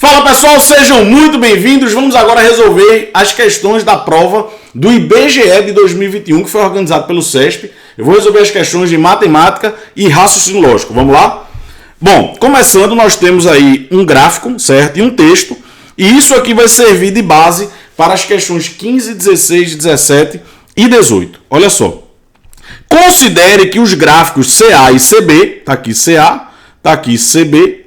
Fala pessoal, sejam muito bem-vindos. Vamos agora resolver as questões da prova do IBGE de 2021, que foi organizado pelo CESP. Eu vou resolver as questões de matemática e raciocínio lógico. Vamos lá? Bom, começando, nós temos aí um gráfico, certo? E um texto. E isso aqui vai servir de base para as questões 15, 16, 17 e 18. Olha só. Considere que os gráficos CA e CB, tá aqui CA, tá aqui CB,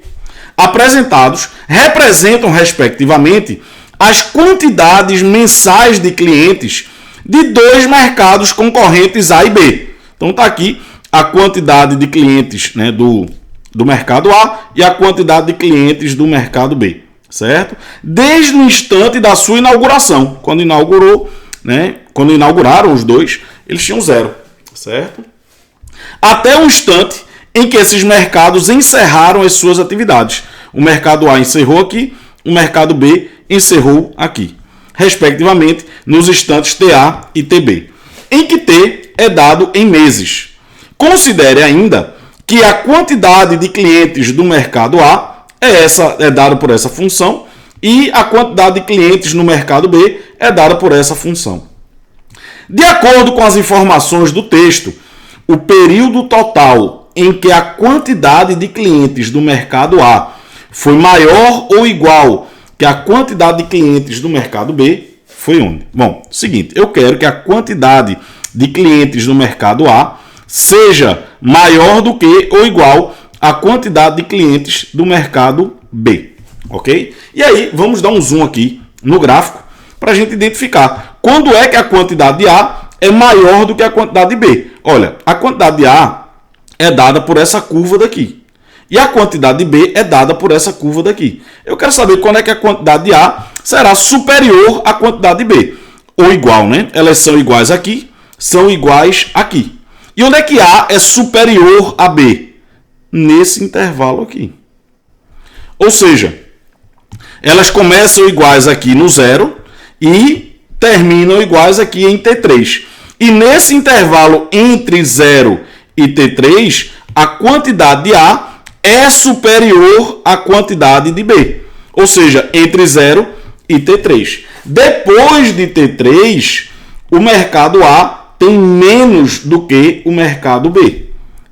apresentados representam, respectivamente, as quantidades mensais de clientes de dois mercados concorrentes A e B. Então está aqui a quantidade de clientes, né, do mercado A e a quantidade de clientes do mercado B, certo? Desde o instante da sua inauguração. Quando inaugurou, né, quando inauguraram os dois, eles tinham 0, certo? Até o instante em que esses mercados encerraram as suas atividades. O mercado A encerrou aqui, o mercado B encerrou aqui, respectivamente, nos instantes TA e TB, em que T é dado em meses. Considere ainda que a quantidade de clientes do mercado A é dada por essa função e a quantidade de clientes no mercado B é dada por essa função. De acordo com as informações do texto, o período total em que a quantidade de clientes do mercado A foi maior ou igual que a quantidade de clientes do mercado B foi onde? Bom, seguinte, eu quero que a quantidade de clientes do mercado A seja maior do que ou igual à quantidade de clientes do mercado B, ok? E aí, vamos dar um zoom aqui no gráfico para a gente identificar quando é que a quantidade de A é maior do que a quantidade de B. Olha, a quantidade de A é dada por essa curva daqui. E a quantidade de B é dada por essa curva daqui. Eu quero saber quando é que a quantidade de A será superior à quantidade de B. Ou igual, né? Elas são iguais aqui, são iguais aqui. E onde é que A é superior a B? Nesse intervalo aqui. Ou seja, elas começam iguais aqui no 0 e terminam iguais aqui em T3. E nesse intervalo entre 0 e T3, a quantidade de A é superior à quantidade de B. Ou seja, entre 0 e T3. Depois de T3, o mercado A tem menos do que o mercado B.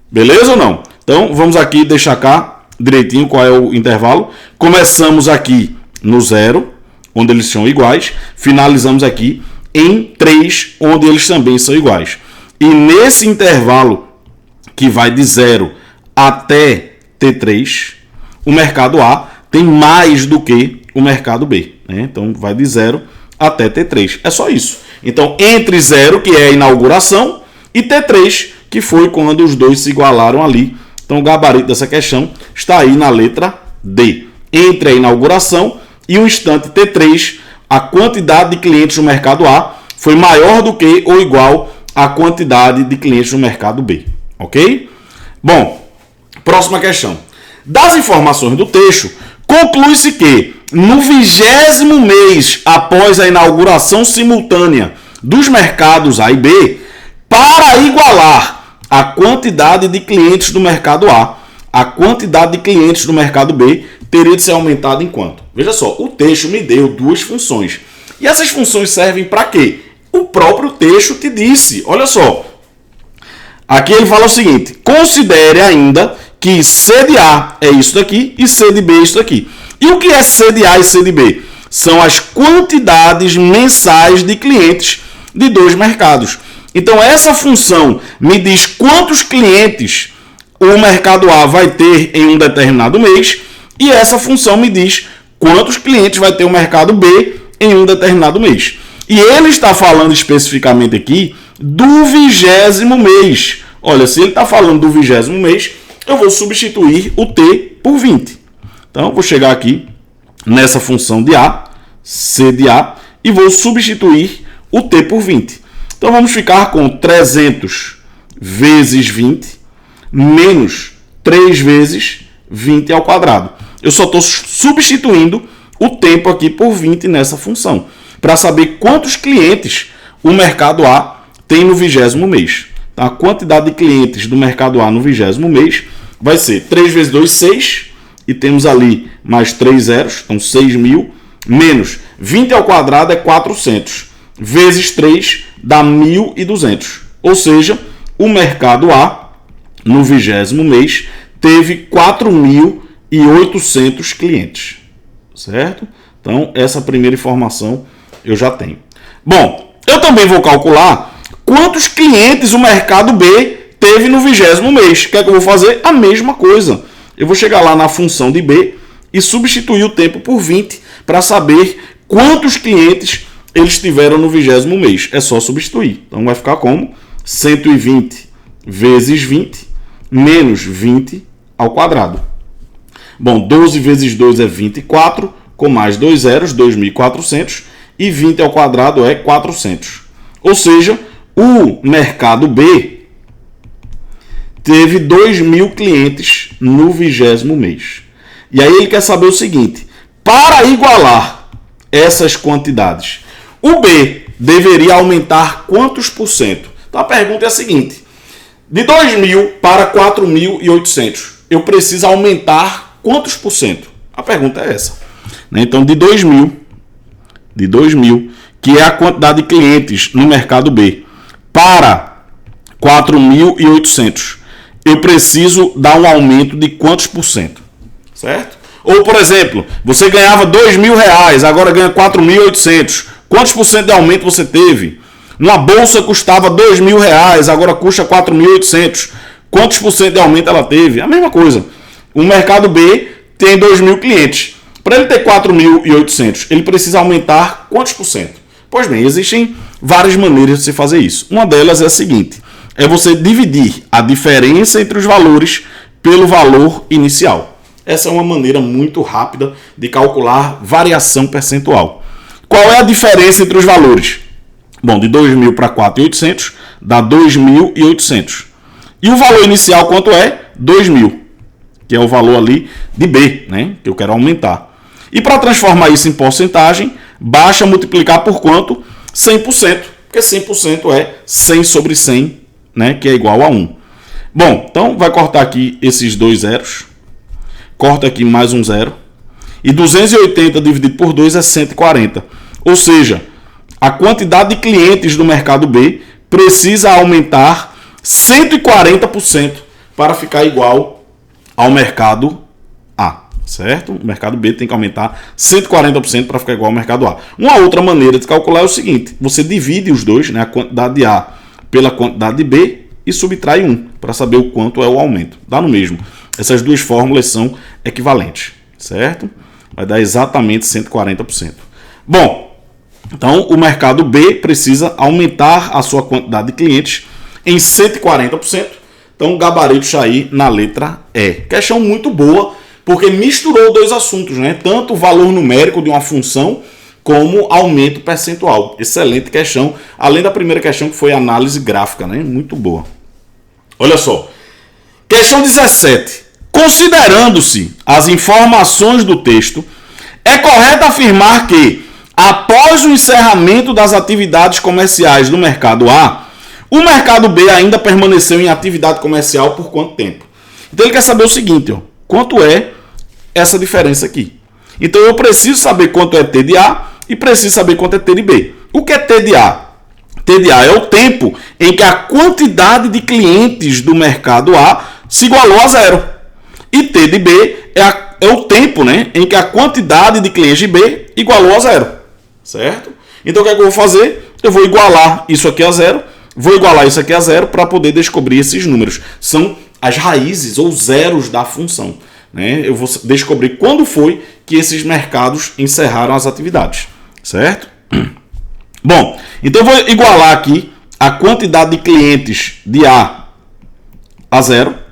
Beleza ou não? Então, vamos aqui deixar cá direitinho qual é o intervalo. Começamos aqui no 0, onde eles são iguais. Finalizamos aqui em 3, onde eles também são iguais. E nesse intervalo que vai de 0 até T3, o mercado A tem mais do que o mercado B, né? Então, vai de 0 até T3. É só isso. Então, entre 0, que é a inauguração, e T3, que foi quando os dois se igualaram ali. Então, o gabarito dessa questão está aí na letra D. Entre a inauguração e o instante T3, a quantidade de clientes no mercado A foi maior do que ou igual à quantidade de clientes no mercado B. Ok? Bom, próxima questão. Das informações do texto, conclui-se que no 20º mês após a inauguração simultânea dos mercados A e B, para igualar a quantidade de clientes do mercado A, a quantidade de clientes do mercado B teria de ser aumentada em quanto? Veja só, o texto me deu duas funções. E essas funções servem para quê? O próprio texto te disse. Olha só. Aqui ele fala o seguinte: considere ainda que C de A é isso daqui e C de B é isso daqui. E o que é C de A e C de B? São as quantidades mensais de clientes de dois mercados. Então, essa função me diz quantos clientes o mercado A vai ter em um determinado mês e essa função me diz quantos clientes vai ter o mercado B em um determinado mês. E ele está falando especificamente aqui do 20º mês. Olha, se ele está falando do 20º mês, eu vou substituir o T por 20. Então, eu vou chegar aqui nessa função de A, C de A, e vou substituir o T por 20. Então, vamos ficar com 300 vezes 20 menos 3 vezes 20 ao quadrado. Eu só estou substituindo o tempo aqui por 20 nessa função, para saber quantos clientes o mercado A tem no 20º mês. A quantidade de clientes do mercado A no 20º mês vai ser 3 vezes 2, 6, e temos ali mais 3 zeros, então 6.000, menos 20 ao quadrado é 400, vezes 3 dá 1.200. Ou seja, o mercado A, no 20º mês, teve 4.800 clientes, certo? Então, essa primeira informação eu já tenho. Bom, eu também vou calcular quantos clientes o mercado B teve no 20º mês. O que é que eu vou fazer? A mesma coisa. Eu vou chegar lá na função de B e substituir o tempo por 20 para saber quantos clientes eles tiveram no 20º mês. É só substituir. Então vai ficar como? 120 vezes 20 menos 20 ao quadrado. Bom, 12 vezes 2 é 24, com mais 2 zeros, 2.400, e 20 ao quadrado é 400. Ou seja, o mercado B teve 2.000 clientes no 20º mês. E aí ele quer saber o seguinte: para igualar essas quantidades, o B deveria aumentar quantos por cento? Então a pergunta é a seguinte: de 2.000 para 4.800, eu preciso aumentar quantos por cento? A pergunta é essa. Então de 2.000, que é a quantidade de clientes no mercado B, para 4.800, eu preciso dar um aumento de quantos por cento? Certo? Ou, por exemplo, você ganhava R$2.000, agora ganha 4.800. Quantos por cento de aumento você teve? Uma bolsa custava R$2.000, agora custa 4.800. Quantos por cento de aumento ela teve? A mesma coisa. O mercado B tem 2.000 clientes. Para ele ter 4.800, ele precisa aumentar quantos por cento? Pois bem, existem várias maneiras de você fazer isso. Uma delas é a seguinte: é você dividir a diferença entre os valores pelo valor inicial. Essa é uma maneira muito rápida de calcular variação percentual. Qual é a diferença entre os valores? Bom, de 2.000 para 4.800 dá 2.800. E o valor inicial quanto é? 2.000, que é o valor ali de B, né? Que eu quero aumentar. E para transformar isso em porcentagem, basta multiplicar por quanto? 100%, porque 100% é 100 sobre 100, né? Que é igual a 1. Bom, então vai cortar aqui esses 2 zeros. Corta aqui mais um zero. E 280 dividido por 2 é 140. Ou seja, a quantidade de clientes do mercado B precisa aumentar 140% para ficar igual ao mercado A. Certo? O mercado B tem que aumentar 140% para ficar igual ao mercado A. Uma outra maneira de calcular é o seguinte: você divide os dois, né, a quantidade de A pela quantidade de B, e subtrai 1 para saber o quanto é o aumento. Dá no mesmo. Essas duas fórmulas são equivalentes, certo? Vai dar exatamente 140%. Bom, então o mercado B precisa aumentar a sua quantidade de clientes em 140%. Então o gabarito está aí na letra E. Questão muito boa, porque misturou dois assuntos, né? Tanto o valor numérico de uma função como aumento percentual. Excelente questão, além da primeira questão que foi análise gráfica, né? Muito boa. Olha só. Questão 17. Considerando-se as informações do texto, é correto afirmar que, após o encerramento das atividades comerciais do mercado A, o mercado B ainda permaneceu em atividade comercial por quanto tempo? Então ele quer saber o seguinte, ó, quanto é essa diferença aqui? Então eu preciso saber quanto é T de A e preciso saber quanto é T de B. O que é T de A? T de A é o tempo em que a quantidade de clientes do mercado A se igualou a zero. E T de B é o tempo, né, em que a quantidade de clientes de B igualou a zero. Certo? Então o que é que eu vou fazer? Eu vou igualar isso aqui a zero, vou igualar isso aqui a zero para poder descobrir esses números. São as raízes ou zeros da função. Né? Eu vou descobrir quando foi que esses mercados encerraram as atividades. Certo? Bom, então eu vou igualar aqui a quantidade de clientes de A a zero.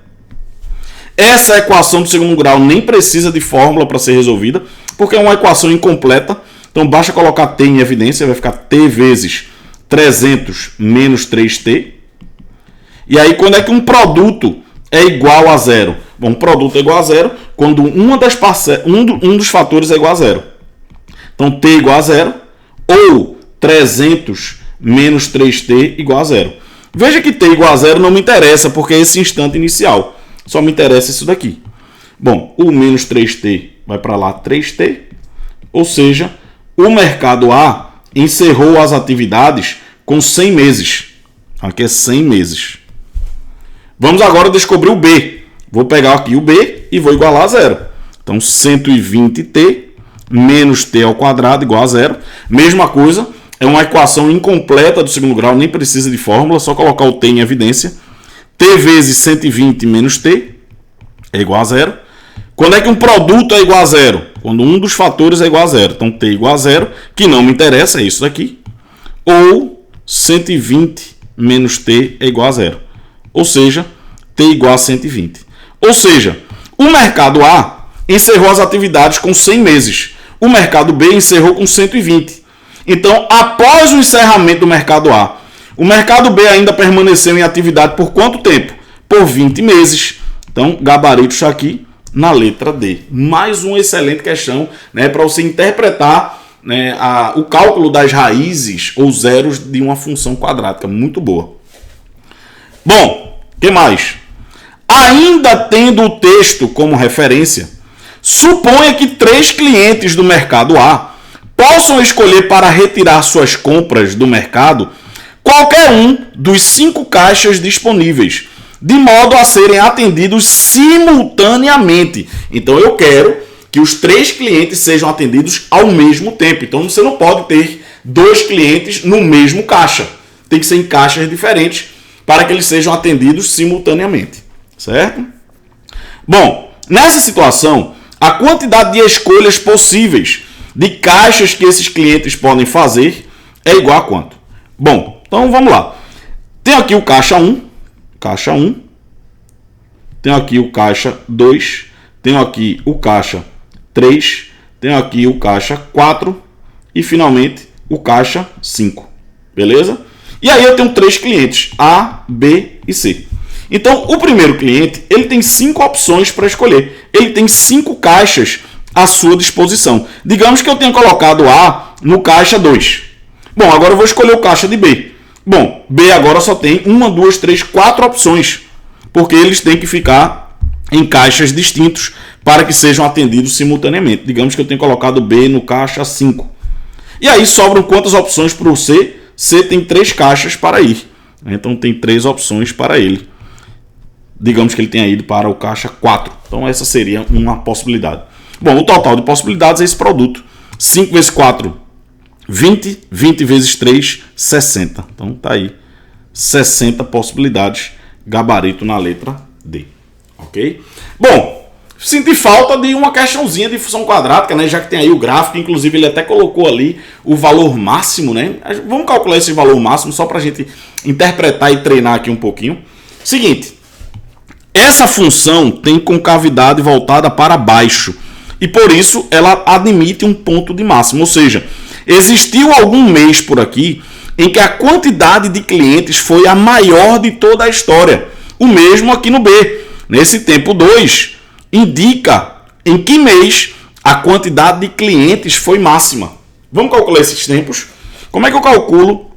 Essa equação do segundo grau nem precisa de fórmula para ser resolvida, porque é uma equação incompleta. Então basta colocar T em evidência, vai ficar T vezes 300 menos 3T. E aí quando é que um produto é igual a zero? Bom, um produto é igual a zero quando um dos fatores é igual a zero. Então T igual a zero ou 300 menos 3T igual a zero. Veja que T igual a zero não me interessa, porque é esse instante inicial. Só me interessa isso daqui. Bom, o menos 3T vai para lá 3T, ou seja, o mercado A encerrou as atividades com 100 meses. Aqui é 100 meses. Vamos agora descobrir o B. Vou pegar aqui o B e vou igualar a zero. Então, 120T menos T ao quadrado igual a zero. Mesma coisa, é uma equação incompleta do segundo grau, nem precisa de fórmula, só colocar o T em evidência. T vezes 120 menos T é igual a zero. Quando é que um produto é igual a zero? Quando um dos fatores é igual a zero. Então, T igual a zero, que não me interessa, é isso daqui. Ou 120 menos T é igual a zero. Ou seja, T igual a 120. Ou seja, o mercado A encerrou as atividades com 100 meses. O mercado B encerrou com 120. Então, após o encerramento do mercado A, o mercado B ainda permaneceu em atividade por quanto tempo? Por 20 meses. Então, gabarito está aqui na letra D. Mais uma excelente questão, né, para você interpretar, né, o cálculo das raízes ou zeros de uma função quadrática. Muito boa. Bom, o que mais? Ainda tendo o texto como referência, suponha que 3 clientes do mercado A possam escolher para retirar suas compras do mercado qualquer um dos 5 caixas disponíveis, de modo a serem atendidos simultaneamente. Então eu quero que os 3 clientes sejam atendidos ao mesmo tempo. Então você não pode ter 2 clientes no mesmo caixa. Tem que ser em caixas diferentes para que eles sejam atendidos simultaneamente. Certo? Bom, nessa situação, a quantidade de escolhas possíveis de caixas que esses clientes podem fazer é igual a quanto? Bom, então vamos lá. Tem aqui o caixa 1, tenho aqui o caixa 2, tenho aqui o caixa 3, tenho aqui o caixa 4 e finalmente o caixa 5. Beleza? E aí eu tenho 3 clientes, A, B e C. Então, o primeiro cliente, ele tem 5 opções para escolher. Ele tem 5 caixas à sua disposição. Digamos que eu tenha colocado A no caixa 2. Bom, agora eu vou escolher o caixa de B. Bom, B agora só tem 1, 2, 3, 4 opções, porque eles têm que ficar em caixas distintos para que sejam atendidos simultaneamente. Digamos que eu tenha colocado B no caixa 5. E aí sobram quantas opções para o C? C tem 3 caixas para ir. Então tem 3 opções para ele. Digamos que ele tenha ido para o caixa 4. Então essa seria uma possibilidade. Bom, o total de possibilidades é esse produto. 5 vezes 4, 20. 20 vezes 3, 60. Então tá aí. 60 possibilidades. Gabarito na letra D. Ok? Bom, senti falta de uma questãozinha de função quadrática, né? Já que tem aí o gráfico. Inclusive ele até colocou ali o valor máximo, né? Vamos calcular esse valor máximo só para a gente interpretar e treinar aqui um pouquinho. Seguinte. Essa função tem concavidade voltada para baixo e por isso ela admite um ponto de máximo. Ou seja, existiu algum mês por aqui em que a quantidade de clientes foi a maior de toda a história. O mesmo aqui no B. Nesse tempo 2, indica em que mês a quantidade de clientes foi máxima. Vamos calcular esses tempos? Como é que eu calculo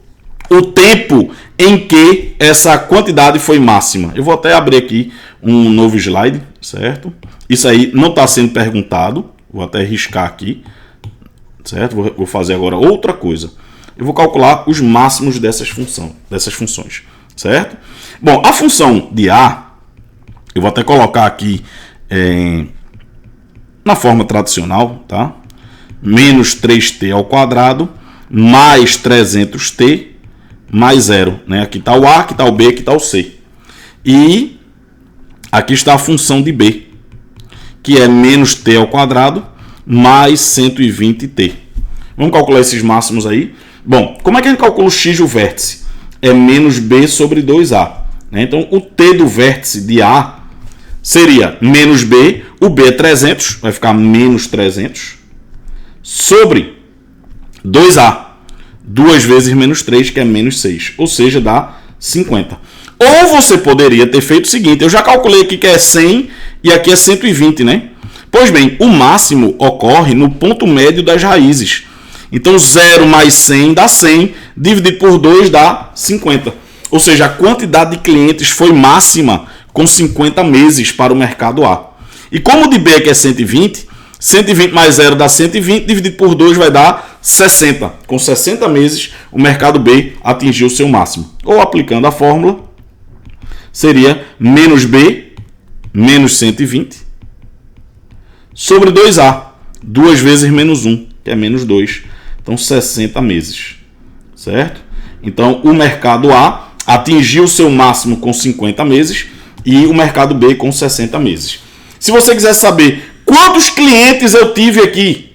o tempo em que essa quantidade foi máxima? Eu vou até abrir aqui um novo slide, certo? Isso aí não está sendo perguntado. Vou até riscar aqui, certo? Vou fazer agora outra coisa. Eu vou calcular os máximos dessas funções, certo? Bom, a função de A, eu vou até colocar aqui na forma tradicional, tá? Menos 3t ao quadrado mais 300t mais 0, né? Aqui está o A, aqui está o B, aqui está o C. E aqui está a função de B, que é menos t ao quadrado mais 120t. Vamos calcular esses máximos aí. Bom, como é que a gente calcula o x do vértice? É menos b sobre 2a. Né? Então, o t do vértice de A seria menos b, o b é 300, vai ficar menos 300, sobre 2a. 2 vezes menos 3, que é menos 6. Ou seja, dá 50. Ou você poderia ter feito o seguinte, eu já calculei aqui que é 100 e aqui é 120, né? Pois bem, o máximo ocorre no ponto médio das raízes. Então, 0 mais 100 dá 100, dividido por 2 dá 50. Ou seja, a quantidade de clientes foi máxima com 50 meses para o mercado A. E como o de B aqui é 120, 120 mais 0 dá 120, dividido por 2 vai dar 60. Com 60 meses, o mercado B atingiu o seu máximo. Ou aplicando a fórmula, seria menos B, menos 120, sobre 2A. 2 vezes menos 1, que é menos 2. Então, 60 meses. Certo? Então, o mercado A atingiu o seu máximo com 50 meses e o mercado B com 60 meses. Se você quiser saber quantos clientes eu tive aqui,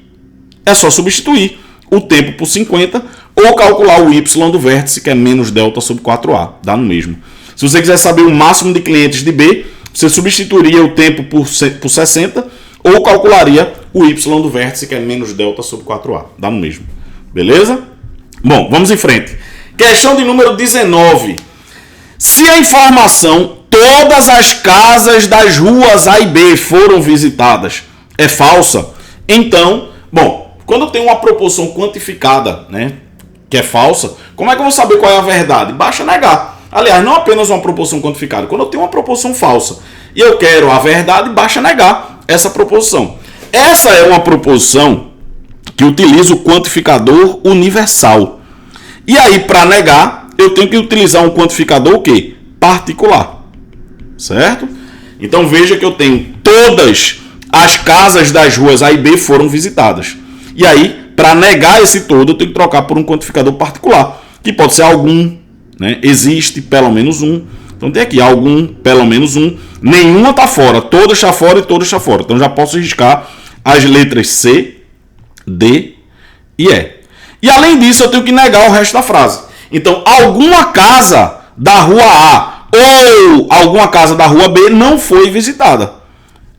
é só substituir o tempo por 50 ou calcular o Y do vértice, que é menos delta sobre 4A. Dá no mesmo. Se você quiser saber o máximo de clientes de B, você substituiria o tempo por 60 ou calcularia o Y do vértice, que é menos delta sobre 4A. Dá no mesmo. Beleza? Bom, vamos em frente. Questão de número 19. Se a informação todas as casas das ruas A e B foram visitadas é falsa, então, bom, quando eu tenho uma proporção quantificada, né, que é falsa, como é que eu vou saber qual é a verdade? Basta negar. Aliás, não apenas uma proporção quantificada. Quando eu tenho uma proporção falsa e eu quero a verdade, basta negar essa proporção. Essa é uma proporção que utiliza o quantificador universal. E aí, para negar, eu tenho que utilizar um quantificador o quê? Particular. Certo? Então veja que eu tenho todas as casas das ruas A e B foram visitadas. E aí, para negar esse todo, eu tenho que trocar por um quantificador particular, que pode ser algum, né? Existe pelo menos um. Então tem aqui algum, pelo menos um. Nenhuma está fora, todas está fora e todas está fora. Então já posso riscar as letras C, D e E. E além disso, eu tenho que negar o resto da frase. Então, alguma casa da rua A ou alguma casa da rua B não foi visitada.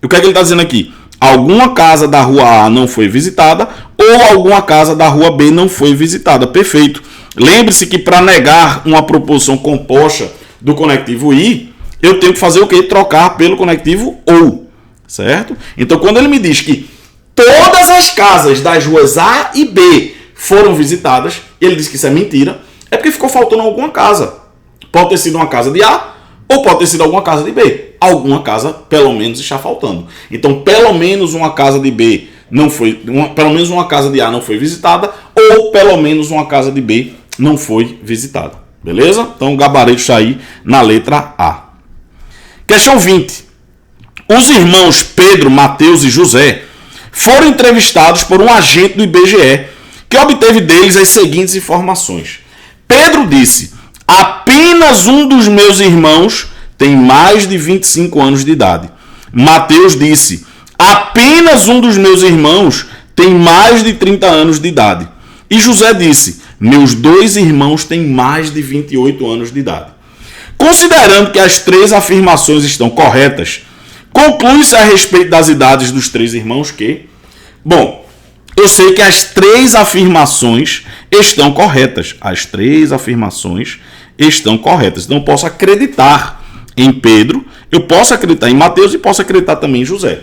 O que é que ele está dizendo aqui? Alguma casa da rua A não foi visitada ou alguma casa da rua B não foi visitada. Perfeito. Lembre-se que para negar uma proposição composta do conectivo I, eu tenho que fazer o quê? Trocar pelo conectivo OU. Certo? Então, quando ele me diz que todas as casas das ruas A e B foram visitadas, ele diz que isso é mentira, é porque ficou faltando alguma casa. Pode ter sido uma casa de A ou pode ter sido alguma casa de B. Alguma casa, pelo menos, está faltando. Então, pelo menos uma casa de B não foi, pelo menos uma casa de A não foi visitada ou pelo menos uma casa de B não foi visitada. Beleza? Então, o gabarito está aí na letra A. Questão 20. Os irmãos Pedro, Mateus e José foram entrevistados por um agente do IBGE que obteve deles as seguintes informações. Pedro disse: apenas um dos meus irmãos tem mais de 25 anos de idade. Mateus disse: apenas um dos meus irmãos tem mais de 30 anos de idade. E José disse: meus 2 irmãos têm mais de 28 anos de idade. Considerando que as 3 afirmações estão corretas, conclui-se a respeito das idades dos 3 irmãos que... Bom, eu sei que as 3 afirmações estão corretas. As 3 afirmações estão corretas. Então eu posso acreditar em Pedro, eu posso acreditar em Mateus e posso acreditar também em José.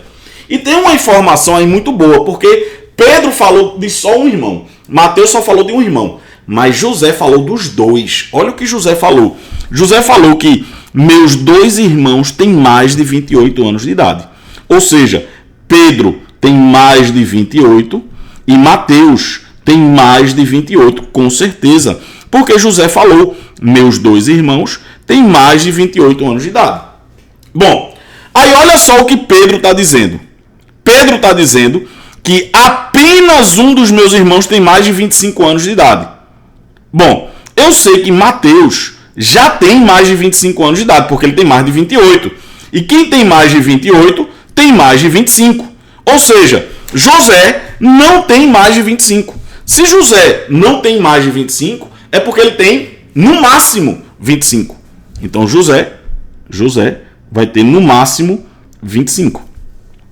E tem uma informação aí muito boa, porque Pedro falou de só um irmão, Mateus só falou de um irmão, mas José falou dos 2. Olha o que José falou. José falou que meus 2 irmãos têm mais de 28 anos de idade. Ou seja, Pedro tem mais de 28 e Mateus tem mais de 28, com certeza. Porque José falou, meus 2 irmãos têm mais de 28 anos de idade. Bom, aí olha só o que Pedro está dizendo. Pedro está dizendo que apenas um dos meus irmãos tem mais de 25 anos de idade. Bom, eu sei que Mateus já tem mais de 25 anos de idade, porque ele tem mais de 28. E quem tem mais de 28 tem mais de 25. Ou seja, José não tem mais de 25. Se José não tem mais de 25, é porque ele tem, no máximo, 25. Então, José vai ter, no máximo, 25.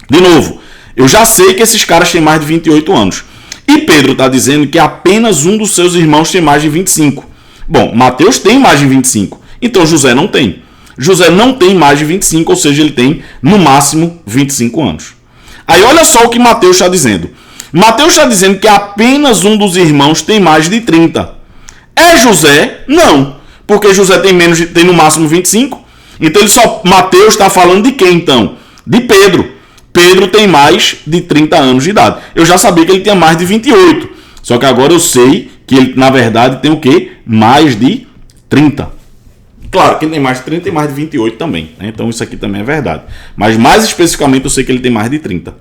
De novo, eu já sei que esses caras têm mais de 28 anos. E Pedro está dizendo que apenas um dos seus irmãos tem mais de 25. Bom, Mateus tem mais de 25. Então, José não tem. José não tem mais de 25, ou seja, ele tem, no máximo, 25 anos. Aí olha só o que Mateus está dizendo. Mateus está dizendo que apenas um dos irmãos tem mais de 30. É José? Não. Porque José tem no máximo 25. Então Mateus está falando de quem então? De Pedro. Pedro tem mais de 30 anos de idade. Eu já sabia que ele tinha mais de 28. Só que agora eu sei que ele, na verdade, tem o quê? Mais de 30. Claro, quem tem mais de 30 tem mais de 28 também, né? Então isso aqui também é verdade. Mas mais especificamente eu sei que ele tem mais de 30.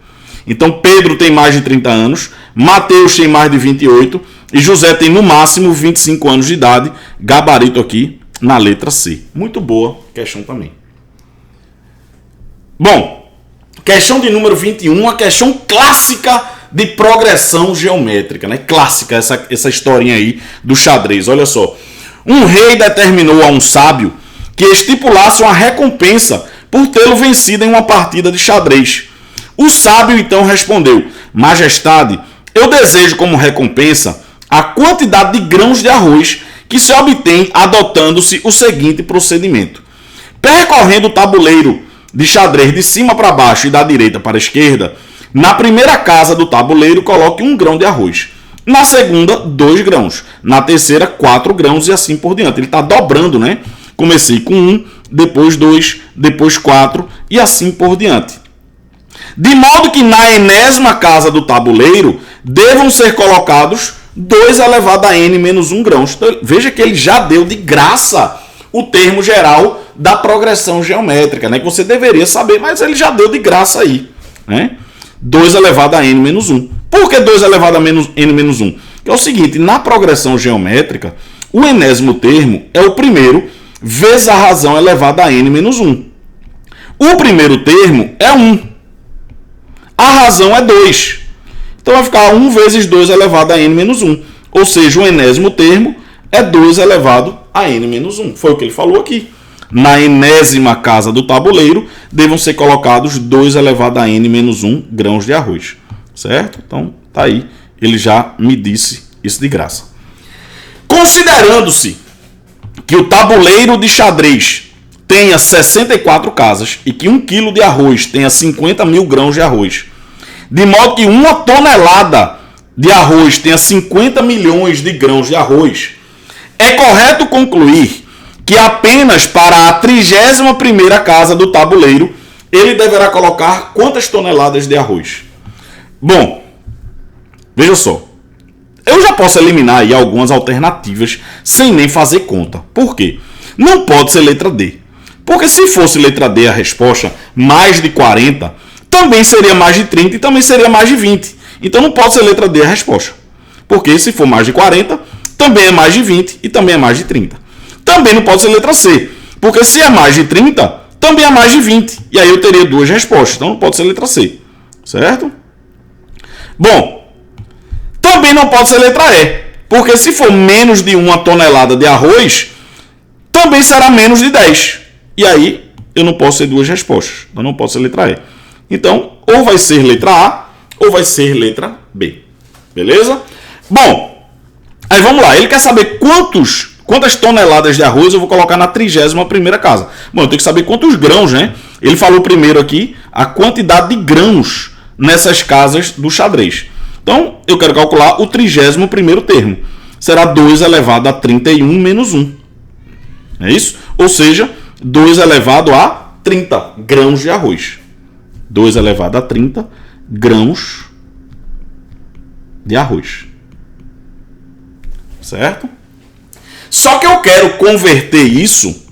Então Pedro tem mais de 30 anos, Mateus tem mais de 28 e José tem no máximo 25 anos de idade. Gabarito aqui na letra C. Muito boa questão também. Bom, questão de número 21, uma questão clássica de progressão geométrica, né? Clássica essa historinha aí do xadrez. Olha só. Um rei determinou a um sábio que estipulasse uma recompensa por tê-lo vencido em uma partida de xadrez. O sábio então respondeu: Majestade, eu desejo como recompensa a quantidade de grãos de arroz que se obtém adotando-se o seguinte procedimento. Percorrendo o tabuleiro de xadrez de cima para baixo e da direita para a esquerda, na primeira casa do tabuleiro coloque 1 grão de arroz. Na segunda, 2 grãos. Na terceira, 4 grãos e assim por diante. Ele está dobrando, né? Comecei com 1, depois 2, depois 4 e assim por diante. De modo que na enésima casa do tabuleiro devam ser colocados 2 elevado a n menos 1 grãos. Então, veja que ele já deu de graça o termo geral da progressão geométrica, né? Que você deveria saber, mas ele já deu de graça aí, né? 2 elevado a n menos 1. Por que 2 elevado a n menos 1? Que é o seguinte, na progressão geométrica, o enésimo termo é o primeiro vezes a razão elevada a n menos 1. O primeiro termo é 1. A razão é 2. Então vai ficar 1 vezes 2 elevado a n menos 1. Ou seja, o enésimo termo é 2 elevado a n menos 1. Foi o que ele falou aqui. Na enésima casa do tabuleiro, devam ser colocados 2 elevado a n menos 1 grãos de arroz. Certo? Então, tá aí. Ele já me disse isso de graça. Considerando-se que o tabuleiro de xadrez tenha 64 casas e que 1 quilo de arroz tenha 50 mil grãos de arroz, de modo que 1 tonelada de arroz tenha 50 milhões de grãos de arroz, é correto concluir que apenas para a 31ª casa do tabuleiro ele deverá colocar quantas toneladas de arroz? Bom, veja só. Eu já posso eliminar aí algumas alternativas sem nem fazer conta. Por quê? Não pode ser letra D. Porque se fosse letra D a resposta, mais de 40, também seria mais de 30 e também seria mais de 20. Então não pode ser letra D a resposta. Porque se for mais de 40, também é mais de 20 e também é mais de 30. Também não pode ser letra C. Porque se é mais de 30, também é mais de 20. E aí eu teria 2 respostas. Então não pode ser letra C. Certo? Bom, também não pode ser letra E, porque se for menos de 1 tonelada de arroz, também será menos de 10. E aí, eu não posso ter 2 respostas. Eu não posso ser letra E. Então, ou vai ser letra A, ou vai ser letra B. Beleza? Bom, aí vamos lá. Ele quer saber quantas toneladas de arroz eu vou colocar na 31ª casa. Bom, eu tenho que saber quantos grãos, né? Ele falou primeiro aqui a quantidade de grãos nessas casas do xadrez. Então, eu quero calcular o 31º termo. Será 2 elevado a 31 menos 1. É isso? Ou seja, 2 elevado a 30 grãos de arroz. 2 elevado a 30 grãos de arroz. Certo? Só que eu quero converter isso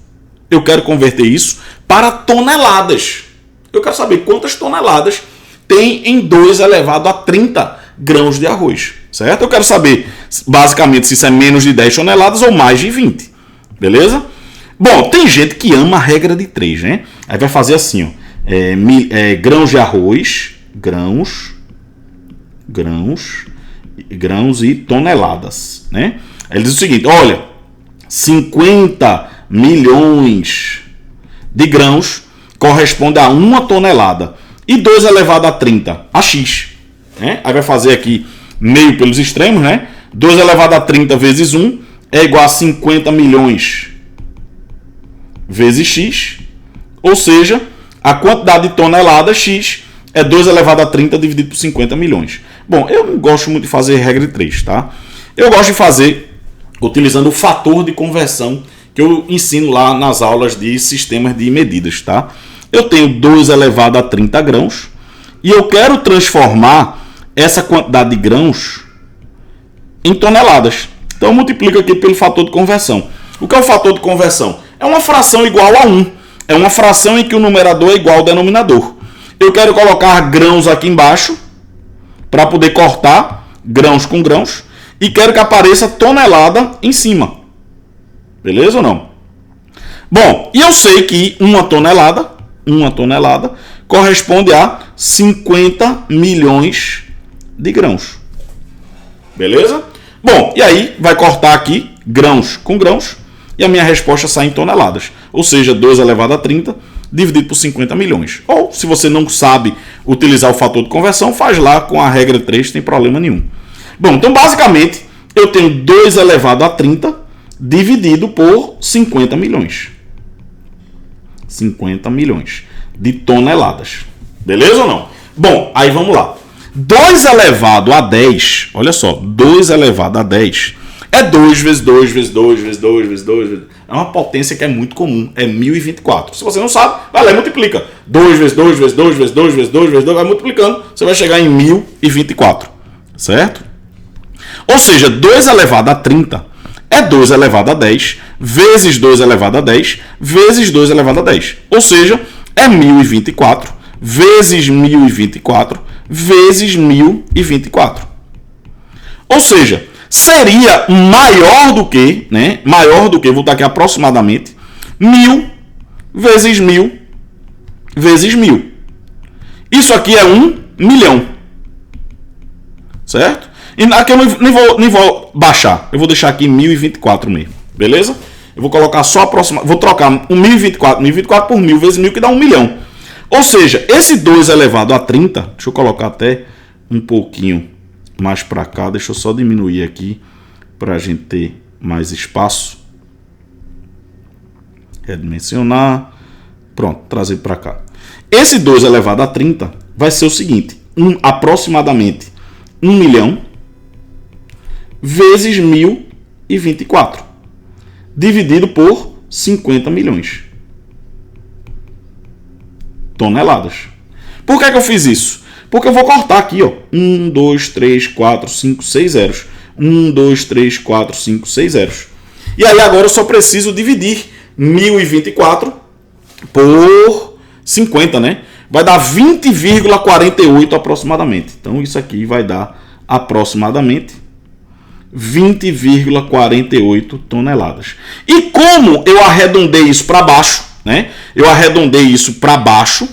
para toneladas. Eu quero saber quantas toneladas tem em 2 elevado a 30 grãos de arroz, certo? Eu quero saber, basicamente, se isso é menos de 10 toneladas ou mais de 20, beleza? Bom, tem gente que ama a regra de 3, né? Aí vai fazer assim, ó, grãos de arroz, grãos e toneladas, né? Ele diz o seguinte, olha, 50 milhões de grãos corresponde a 1 tonelada. E 2 elevado a 30 a x. Né? Aí vai fazer aqui meio pelos extremos, né? 2 elevado a 30 vezes 1 é igual a 50 milhões vezes x. Ou seja, a quantidade de toneladas x é 2 elevado a 30 dividido por 50 milhões. Bom, eu não gosto muito de fazer regra de 3, tá? Eu gosto de fazer utilizando o fator de conversão que eu ensino lá nas aulas de sistemas de medidas, tá? Eu tenho 2 elevado a 30 grãos e eu quero transformar essa quantidade de grãos em toneladas. Então eu multiplico aqui pelo fator de conversão. O que é o fator de conversão? É uma fração igual a 1. É uma fração em que o numerador é igual ao denominador. Eu quero colocar grãos aqui embaixo para poder cortar grãos com grãos e quero que apareça tonelada em cima. Beleza ou não? Bom, e eu sei que uma tonelada corresponde a 50 milhões de grãos. Beleza? Bom, e aí vai cortar aqui grãos com grãos e a minha resposta sai em toneladas. Ou seja, 2 elevado a 30 dividido por 50 milhões. Ou, se você não sabe utilizar o fator de conversão, faz lá com a regra 3, sem problema nenhum. Bom, então basicamente eu tenho 2 elevado a 30 dividido por 50 milhões. 50 milhões de toneladas. Beleza ou não? Bom, aí vamos lá. 2 elevado a 10, olha só, 2 elevado a 10 é 2 vezes 2 vezes 2 vezes 2 vezes 2 vezes... É uma potência que é muito comum, é 1024. Se você não sabe, vai lá e multiplica. 2 vezes 2 vezes 2 vezes 2 vezes 2 vezes 2, vai multiplicando, você vai chegar em 1024, certo? Ou seja, 2 elevado a 30 é 2 elevado a 10 vezes 2 elevado a 10 vezes 2 elevado a 10. Ou seja, é 1024 vezes 1024 vezes 1024. Ou seja, seria maior do que, vou botar aqui aproximadamente, 1000 vezes 1000 vezes 1000. Isso aqui é 1 milhão. Certo? E aqui eu nem vou baixar. Eu vou deixar aqui 1024 mesmo. Beleza? Eu vou colocar só aproximadamente. Vou trocar o 1024 por 1000 vezes 1000, que dá 1 milhão. Ou seja, esse 2 elevado a 30, deixa eu colocar até um pouquinho mais para cá, deixa eu só diminuir aqui para a gente ter mais espaço. Redimensionar. Pronto, trazer para cá. Esse 2 elevado a 30 vai ser o seguinte, aproximadamente 1 milhão vezes 1024, dividido por 50 milhões toneladas. Por que eu fiz isso? Porque eu vou cortar aqui, ó, 1, 2, 3, 4, 5, 6 zeros. 1, 2, 3, 4, 5, 6 zeros. E aí agora eu só preciso dividir 1024 por 50, né? Vai dar 20,48 aproximadamente. Então isso aqui vai dar aproximadamente 20,48 toneladas. E como eu arredondei isso para baixo, né? Eu arredondei isso para baixo,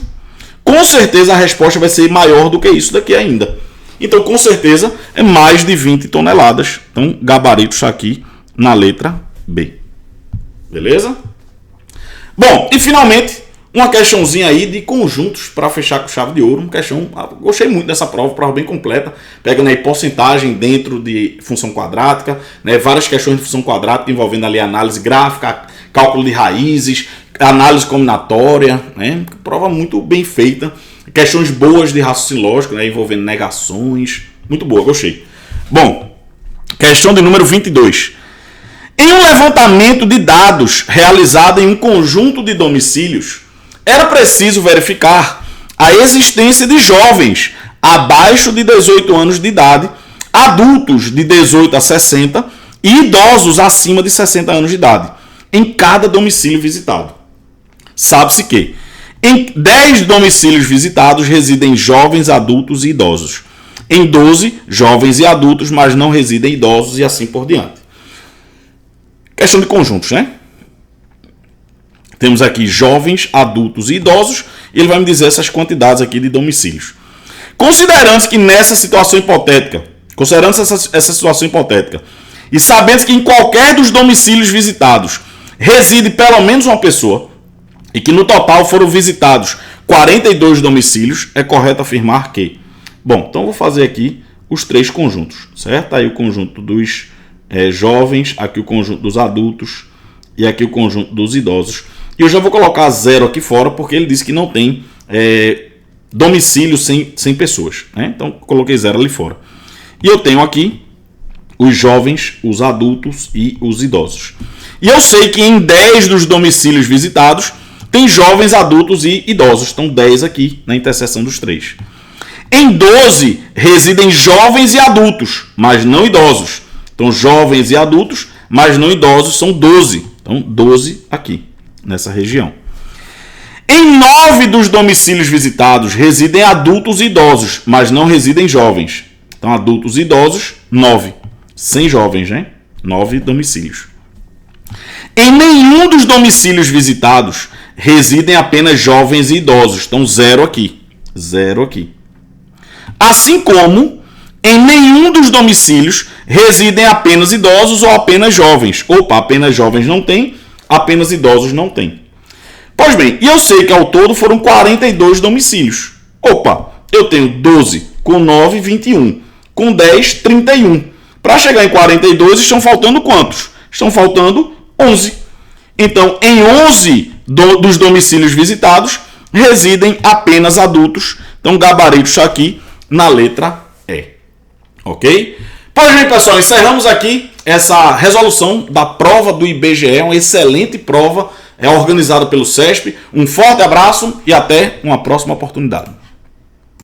com certeza a resposta vai ser maior do que isso daqui ainda. Então, com certeza, é mais de 20 toneladas. Então, gabarito está aqui na letra B. Beleza? Bom, e finalmente, uma questãozinha aí de conjuntos para fechar com chave de ouro. Uma questão, gostei muito dessa prova bem completa. Pegando aí porcentagem dentro de função quadrática, né? Várias questões de função quadrática envolvendo ali análise gráfica, cálculo de raízes, análise combinatória, né? Prova muito bem feita. Questões boas de raciocínio lógico, né? Envolvendo negações. Muito boa, gostei. Bom, questão de número 22. Em um levantamento de dados realizado em um conjunto de domicílios, era preciso verificar a existência de jovens abaixo de 18 anos de idade, adultos de 18 a 60 e idosos acima de 60 anos de idade, em cada domicílio visitado. Sabe-se que em 10 domicílios visitados residem jovens, adultos e idosos. Em 12, jovens e adultos, mas não residem idosos e assim por diante. Questão de conjuntos, né? Temos aqui jovens, adultos e idosos, e ele vai me dizer essas quantidades aqui de domicílios. Considerando que nessa situação hipotética, essa situação hipotética, e sabendo que em qualquer dos domicílios visitados reside pelo menos uma pessoa, e que no total foram visitados 42 domicílios, é correto afirmar que... Bom, então eu vou fazer aqui os 3 conjuntos, certo? Aí o conjunto dos jovens, aqui o conjunto dos adultos e aqui o conjunto dos idosos. E eu já vou colocar 0 aqui fora, porque ele disse que não tem domicílio sem pessoas, né? Então coloquei 0 ali fora. E eu tenho aqui os jovens, os adultos e os idosos. E eu sei que em 10 dos domicílios visitados tem jovens, adultos e idosos. Estão 10 aqui na interseção dos 3. Em 12, residem jovens e adultos, mas não idosos. Então, jovens e adultos, mas não idosos, são 12. Então, 12 aqui, nessa região. Em 9 dos domicílios visitados, residem adultos e idosos, mas não residem jovens. Então, adultos e idosos, 9. Sem jovens, né? 9 domicílios. Em nenhum dos domicílios visitados, residem apenas jovens e idosos. Então, 0 aqui. 0 aqui. Assim como em nenhum dos domicílios residem apenas idosos ou apenas jovens. Opa, apenas jovens não tem, apenas idosos não tem. Pois bem, e eu sei que ao todo foram 42 domicílios. Opa, eu tenho 12 com 9, 21. Com 10, 31. Para chegar em 42, estão faltando quantos? Estão faltando 11. Então, em 11 dos domicílios visitados, residem apenas adultos. Então, gabarito está aqui na letra E. Ok? Pois bem, pessoal, encerramos aqui essa resolução da prova do IBGE, uma excelente prova, organizada pelo CESP. Um forte abraço e até uma próxima oportunidade.